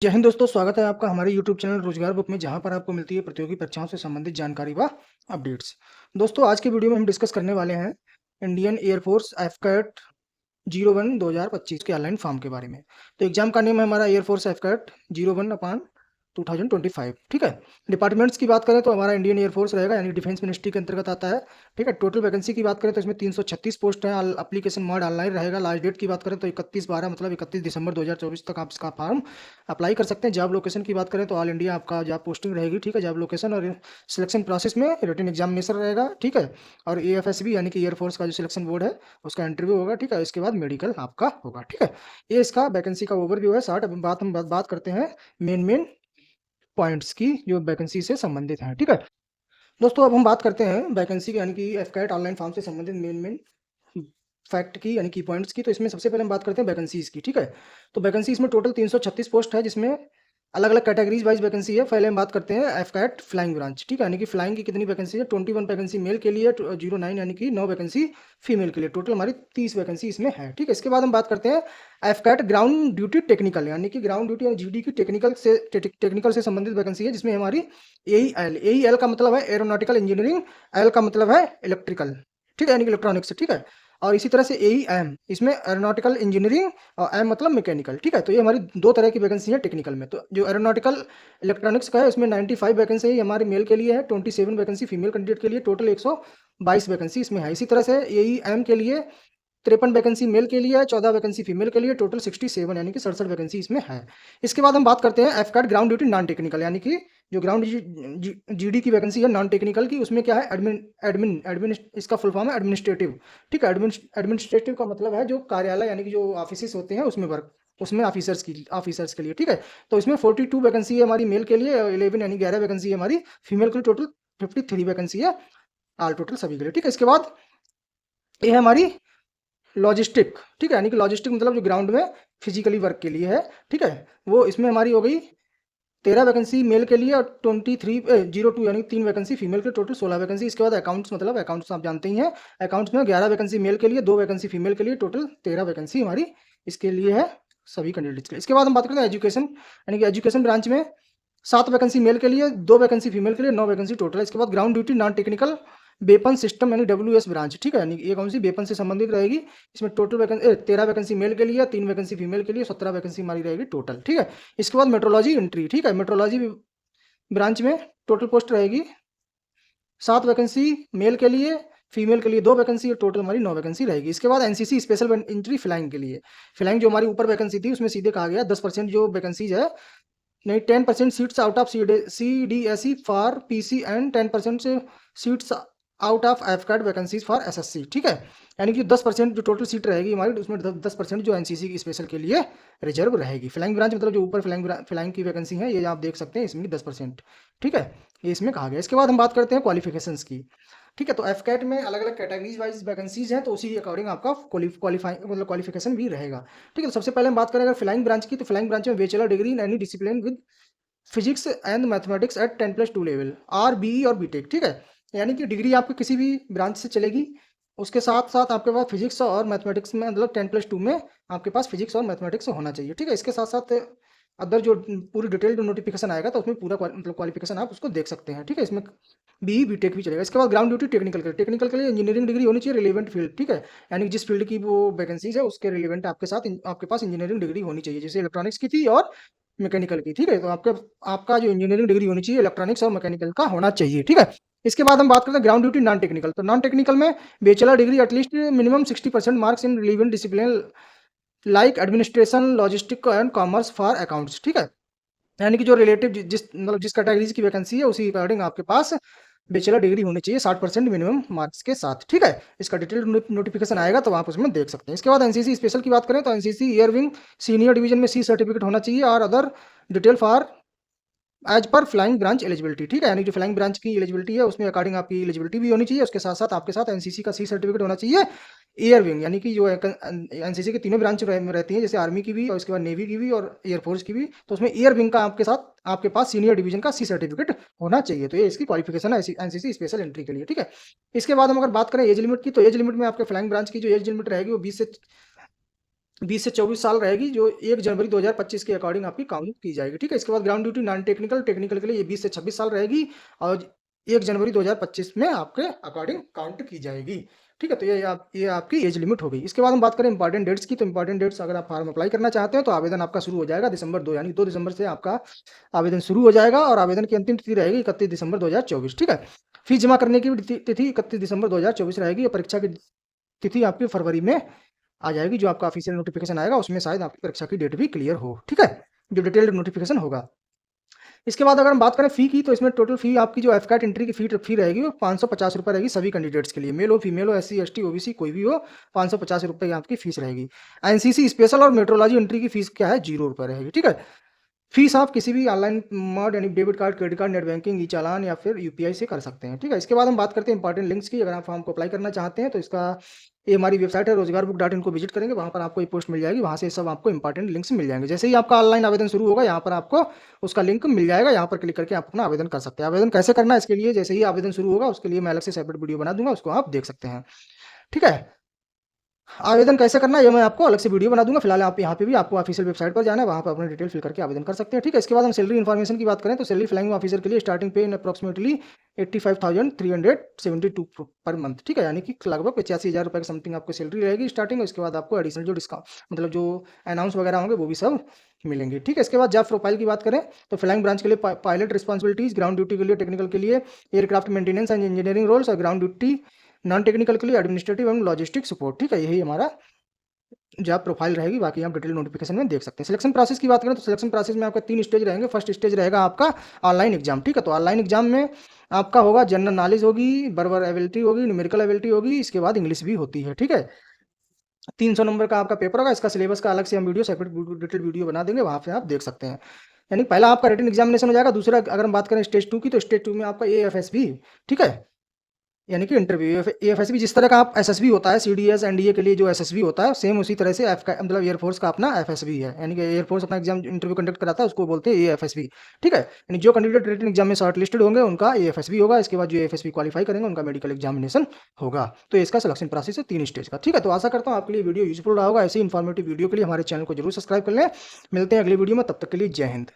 जय हिंद दोस्तों, स्वागत है आपका हमारे यूट्यूब चैनल रोजगार बुक में, जहां पर आपको मिलती है प्रतियोगी परीक्षाओं से संबंधित जानकारी व अपडेट्स। दोस्तों, आज की वीडियो में हम डिस्कस करने वाले हैं इंडियन एयरफोर्स एफकैट 01 2025 के ऑनलाइन फॉर्म के बारे में। तो एग्जाम का नेम है हमारा एयरफोर्स एफकैट 01 अपान 2025। ठीक है। डिपार्टमेंट्स की बात करें तो हमारा इंडियन एयरफोर्स रहेगा, यानी डिफेंस मिनिस्ट्री के अंतर्गत आता है। ठीक है। टोटल वैकेंसी की बात करें तो इसमें 336 पोस्ट है। एप्लीकेशन मोड ऑनलाइन रहेगा। लास्ट डेट की बात करें तो 31/12 मतलब 31 दिसंबर 2024 तक आप इसका फॉर्म अप्लाई कर सकते हैं। जॉब लोकेशन की बात करें तो ऑल इंडिया आपका जॉब पोस्टिंग रहेगी। ठीक है। जॉब लोकेशन और सिलेक्शन प्रोसेस में रिटन एग्जामिनेशन रहेगा। ठीक है। और AFSB यानी कि एयरफोर्स का जो सिलेक्शन बोर्ड है उसका इंटरव्यू होगा। ठीक है। इसके बाद मेडिकल आपका होगा। ठीक है। ये इसका वैकेंसी का ओवरव्यू है। शॉर्ट अब हम बात करते हैं मेन पॉइंट्स की जो वैकेंसी से संबंधित हैं। ठीक है दोस्तों, अब हम बात करते हैं वैकेंसी की, यानी कि एफकैट ऑनलाइन फॉर्म से संबंधित मेन फैक्ट की, यानी की पॉइंट्स की। तो इसमें सबसे पहले हम बात करते हैं वैकेंसीज की। ठीक है। तो वैकेंसी इसमें टोटल 336 पोस्ट है, जिसमें अलग अलग कैटेगरीज वाइज वैकेंसी है। पहले हम बात करते हैं एफकैट फ्लाइंग ब्रांच। ठीक है। यानी कि फ्लाइंग की कितनी वैकेंसी है? 21 वैकेंसी मेल के लिए, 09 यानी कि 9 वैकेंसी फीमेल के लिए। टोटल हमारी 30 वैकेंसी इसमें है। ठीक है। इसके बाद हम बात करते हैं एफकैट ग्राउंड ड्यूटी टेक्निकल, यानी कि ग्राउंड ड्यूटी और GD की टेक्निकल से संबंधित वैकेंसी है, जिसमें हमारी AEL का मतलब है एरोनॉटिकल इंजीनियरिंग, एल का मतलब है इलेक्ट्रिकल। ठीक है, यानी कि इलेक्ट्रॉनिक्स। ठीक है। और इसी तरह से AEM, इसमें एरोनॉटिकल इंजीनियरिंग और एम मतलब मैकेनिकल। ठीक है। तो ये हमारी दो तरह की वैकेंसी है टेक्निकल में। तो जो एरोनॉटिकल इलेक्ट्रॉनिक्स का है इसमें 95 वैकेंसी है हमारे मेल के लिए है, 27 वैकेंसी फीमेल कैंडिडेट के लिए, टोटल 122 वैकेंसी इसमें है। इसी तरह से AEM के लिए 53 वैकेंसी मेल के लिए है, 14 वैकेंसी फीमेल के लिए, टोटल 67 यानी कि 67 वैकेंसी इसमें है। इसके बाद हम बात करते हैं AFCAT ground duty non technical, यानी कि जो ग्राउंड GD की वैकेंसी है नॉन टेक्निकल की, उसमें क्या है? एडमिन इसका फुल फॉर्म है एडमिनिस्ट्रेटिव। ठीक है। एडमिनिस्ट्रेटिव का मतलब है जो कार्यालय, यानी कि जो ऑफिस होते हैं उसमें वर्क, उसमें ऑफिसर्स के लिए। ठीक है। तो इसमें 42 वैकेंसी है हमारी मेल के लिए, 11 यानी 11 वैकेंसी है हमारी फीमेल के लिए, टोटल 53 वैकेंसी है ऑल टोटल सभी के लिए। ठीक है। इसके बाद ये है हमारी लॉजिस्टिक। ठीक है। यानी कि लॉजिस्टिक मतलब जो ग्राउंड में फिजिकली वर्क के लिए है। ठीक है। वो इसमें हमारी हो गई 13 वैकेंसी मेल के लिए और 02 यानी 3 वैकेंसी फीमेल के, टोटल 16 वैकेंसी। इसके बाद अकाउंट्स, मतलब अकाउंट्स आप जानते ही हैं, अकाउंट्स में 11 वैकेंसी मेल के लिए, 2 वैकेंसी फीमेल के लिए, टोटल 13 वैकेंसी हमारी इसके लिए है सभी कैंडिडेट्स के लिए। इसके बाद हम बात करते हैं एजुकेशन, यानी कि एजुकेशन ब्रांच में 7 वैकेंसी मेल के लिए, 2 वैकेंसी फीमेल के लिए, 9 वैकेंसी टोटल है। इसके बाद ground duty non technical weapon system यानी WS ब्रांच। ठीक है। यानी ये कौन सी वेपन से संबंधित रहेगी? इसमें टोटल 13 वैकेंसी मेल के लिए, 3 वैकेंसी फीमेल के लिए, 17 वैकेंसी हमारी रहेगी टोटल। ठीक है। इसके बाद मेट्रोलॉजी एंट्री। ठीक है। मेट्रोलॉजी ब्रांच में टोटल पोस्ट रहेगी 7 वैकेंसी मेल के लिए, फीमेल के लिए 2 वैकेंसी, टोटल हमारी 9 वैकेंसी रहेगी। इसके बाद NCC स्पेशल एंट्री फ्लाइंग के लिए, फ्लाइंग जो हमारी ऊपर वैकेंसी थी उसमें सीधे कहा गया 10% जो वैकेंसीज है, नहीं 10% seats out of CDSE for PC and 10% से seats out of AFCAT vacancies for SSC। ठीक है। यानी कि 10% जो टोटल सीट रहेगी हमारी, उसमें 10% जो NCC की स्पेशल के लिए रिजर्व रहेगी। फ्लाइंग ब्रांच मतलब जो ऊपर फ्लाइंग की वैकेंसी है, ये आप देख सकते हैं, इसमें 10%। ठीक है। ये इसमें कहा गया। इसके बाद हम बात करते हैं क्वालिफिकेशंस की। ठीक है। तो एफकैट में अलग अलग कैटेगरीज वाइज वैकेंसीज हैं, तो उसी के अकॉर्डिंग आपका क्वालिफिकेशन भी रहेगा। ठीक है। तो सबसे पहले हम बात करें अगर फ्लाइंग ब्रांच की, तो फ्लाइंग ब्रांच में bachelor degree in any discipline with physics and mathematics eight 10+2 level, RBE और BTech। ठीक है। यानी कि डिग्री आपको किसी भी ब्रांच से चलेगी, उसके साथ साथ आपके पास फिजिक्स और मैथमेटिक्स में, मतलब 10+2 में आपके पास फिजिक्स और मैथमेटिक्स होना चाहिए। ठीक है। इसके साथ साथ अदर जो पूरी डिटेल्ड नोटिफिकेशन आएगा तो उसमें पूरा मतलब क्वालिफिकेशन आप उसको देख सकते हैं। ठीक है। इसमें BE BTech भी चलेगा। इसके बाद ग्राउंड ड्यूटी टेक्निकल के लिए इंजीनियरिंग डिग्री होनी चाहिए, रिलेवेंट फील्ड। ठीक है। यानी जिस फील्ड की वो वैकेंसीज है उसके रिलेवेंट आपके पास इंजीनियरिंग डिग्री होनी चाहिए, जैसे इलेक्ट्रॉनिक्स की थी और मैकेनिकल की। ठीक है। तो आपका जो इंजीनियरिंग डिग्री होनी चाहिए इलेक्ट्रॉनिक्स और मैकेनिकल का होना चाहिए। ठीक है। इसके बाद हम बात करते हैं ग्राउंड ड्यूटी नॉन टेक्निकल। तो नॉन टेक्निकल में bachelor degree at least minimum 60% marks in relevant discipline like administration, logistic and commerce for accounts. ठीक है। यानी कि जो रिलेटिव जिस कैटेगरीज की वैकेंसी है उसी अकॉर्डिंग आपके पास बैचलर डिग्री होनी चाहिए 60% मिनिमम मार्क्स के साथ। ठीक है। इसका डिटेल नोटिफिकेशन आएगा तो आप उसमें देख सकते हैं। इसके बाद NCC स्पेशल की बात करें तो NCC air wing senior division में C सर्टिफिकेट होना चाहिए और अदर डिटेल फॉर एज पर फ्लाइंग ब्रांच एलिजिबिलिटी। ठीक है। यानी जो फ्लाइंग ब्रांच की एलिजिबिलिटी है उसमें अकॉर्डिंग आपकी एलिजिबिलिटी भी होनी चाहिए, उसके साथ साथ आपके साथ NCC का C सर्टिफिकेट होना चाहिए। एयर विंग यानी कि जो NCC की तीनों ब्रांच रहती हैं, जैसे आर्मी की भी और उसके बाद नेवी की भी और एयरफोर्स की भी, तो उसमें एयर विंग का आपके पास सीनियर डिवीजन का C सर्टिफिकेट होना चाहिए। तो ये इसकी क्वालिफिकेशन है NCC स्पेशल एंट्री के लिए। ठीक है। इसके बाद हम अगर बात करें एज लिमिट की, तो एज लिमिट में आपके फ्लाइंग ब्रांच की जो एज लिमिट रहेगी वो 20 से 24 साल रहेगी, जो 1 जनवरी 2025 के अकॉर्डिंग आपकी काउंट की जाएगी। ठीक है, इसके बाद ground duty non technical, technical के लिए ये 20 से 26 साल रहेगी और 1 जनवरी 2025 में आपके अकॉर्डिंग काउंट की जाएगी। ठीक है, तो ये आपकी एज लिमिट हो गई। इसके बाद हम बात करें इंपॉर्टेंट डेट्स की, तो इंपॉर्टेंट डेट्स अगर आप फॉर्म अप्लाई करना चाहते हैं तो आवेदन आपका शुरू हो जाएगा दिसंबर 2, यानी 2 दिसंबर से आपका आवेदन शुरू हो जाएगा और आवेदन की अंतिम तिथि रहेगी 31 दिसंबर 2024। ठीक है, फीस जमा करने की भी तिथि 31 दिसंबर 2024 रहेगी और परीक्षा की तिथि आपकी फरवरी में आ जाएगी। जो आपका ऑफिशियल नोटिफिकेशन आएगा उसमें शायद आपकी परीक्षा की डेट भी क्लियर हो। ठीक है, जो डिटेल्ड नोटिफिकेशन होगा। इसके बाद अगर हम बात करें फ़ी की, तो इसमें टोटल फ़ी आपकी जो एफकैट एंट्री की फ़ी रहेगी वो 550 रुपये रहेगी सभी कैंडिडेट्स के लिए, मेल हो, फीमेल हो, SC ST OBC कोई भी हो, 550 रुपये आपकी फ़ीस रहेगी। NCC स्पेशल और मेट्रोलॉजी एंट्री की फ़ीस क्या है, 0 रुपये रहेगी। ठीक है, फीस आप किसी भी ऑनलाइन मोड यानी debit card, credit card, net banking, e challan या फिर UPI से कर सकते हैं। ठीक है, इसके बाद हम बात करते हैं इंपॉर्टेंट लिंक्स की। अगर आप फॉर्म को अप्लाई करना चाहते हैं तो ये हमारी वेबसाइट है रोजगारबुक.in को विजिट करेंगे, वहाँ पर आपको ये पोस्ट मिल जाएगी, वहाँ से सब आपको इंपॉर्टेंट लिंक्स मिल जाएंगे। जैसे ही आपका ऑनलाइन आवेदन शुरू होगा, यहाँ पर आपको उसका लिंक मिल जाएगा, यहाँ पर क्लिक करके आप अपना आवेदन कर सकते हैं। आवेदन कैसे करना है इसके लिए, जैसे ही आवेदन शुरू होगा उसके लिए मैं अलग से सेपरेट वीडियो बना दूंगा, उसको आप देख सकते हैं। ठीक है, आवेदन कैसे करना है ये मैं आपको अलग से वीडियो बना दूंगा। फिलहाल आप यहाँ पे भी आपको ऑफिशियल वेबसाइट पर जाना है, वहाँ पर अपने डिटेल फिल करके आवेदन कर सकते हैं। ठीक है, इसके बाद हम सैलरी इन्फॉर्मेशन की बात करें तो सैलरी फ्लाइंग ऑफिसर के लिए स्टार्टिंग पे इन अप्रॉक्सिमेटली 85,372 पर मंथ। ठीक है, यानी कि लगभग 85,000 रुपये की समथिंग आपको सैलरी रहेगी स्टार्टिंग। उसके बाद आपको एडिशनल जो डिस्काउंट मतलब जो अनाउंस वगैरह होंगे वो भी सब मिलेंगे। ठीक है, इसके बाद जॉब प्रोफाइल की बात करें तो फ्लाइंग ब्रांच के लिए पायलट रिस्पॉन्सिबिलिटीज, ग्राउंड ड्यूटी के लिए टेक्निकल के लिए aircraft maintenance and engineering roles और ग्राउंड ड्यूटी नॉन टेक्निकल के लिए एडमिनिस्ट्रेटिव एंड लॉजिस्टिक सपोर्ट। ठीक है, यही हमारा जॉब प्रोफाइल रहेगी, बाकी आप डिटेल नोटिफिकेशन में देख सकते हैं। सिलेक्शन प्रोसेस की बात करें तो सिलेक्शन प्रोसेस में आपका 3 स्टेज रहेंगे। फर्स्ट स्टेज रहेगा आपका ऑनलाइन एग्जाम। ठीक है, तो ऑनलाइन एग्जाम में आपका होगा जनरल नॉलेज होगी, वर्बल एबिलिटी होगी, न्यूमेरिकल एबिलिटी होगी, इसके बाद इंग्लिश भी होती है। ठीक है, 300 नंबर का आपका पेपर होगा। इसका सिलेबस का अलग से हम वीडियो सेपरेट डिटेल वीडियो बना देंगे, वहाँ पे आप देख सकते हैं। यानी पहला आपका रिटन एग्जामिनेशन हो जाएगा। दूसरा अगर हम बात करें स्टेज 2 की तो स्टेज 2 में आपका AFSB, ठीक है, यानी कि इंटरव्यू AFSB जिस तरह का आप SSB होता है CDS NDA के लिए जो SSB होता है, सेम उसी तरह से मतलब एयरफोर्स का अपना FSB है। यानी कि एयरफोर्स अपना एग्जाम इंटरव्यू कंडक्ट कराता है, उसको बोलते हैं AFSB। ठीक है, यानी जो कैंडिडेट रिटन एग्जाम में शॉर्ट लिस्टेड होंगे उनका AFSB होगा। इसके बाद जो AFSB क्वालिफाई करेंगे उनका मेडिकल एग्जामिनेशन होगा। तो इसका सिलेक्शन प्रोसेस है 3 स्टेज का। ठीक है, तो आशा करता हूँ आपके लिए वीडियो यूजफुल रहा होगा। ऐसी इन्फॉर्मेटिव वीडियो के लिए हमारे चैनल को जरूर सब्सक्राइब कर लें। मिलते हैं अगली वीडियो में, तब तक के लिए जय हिंद।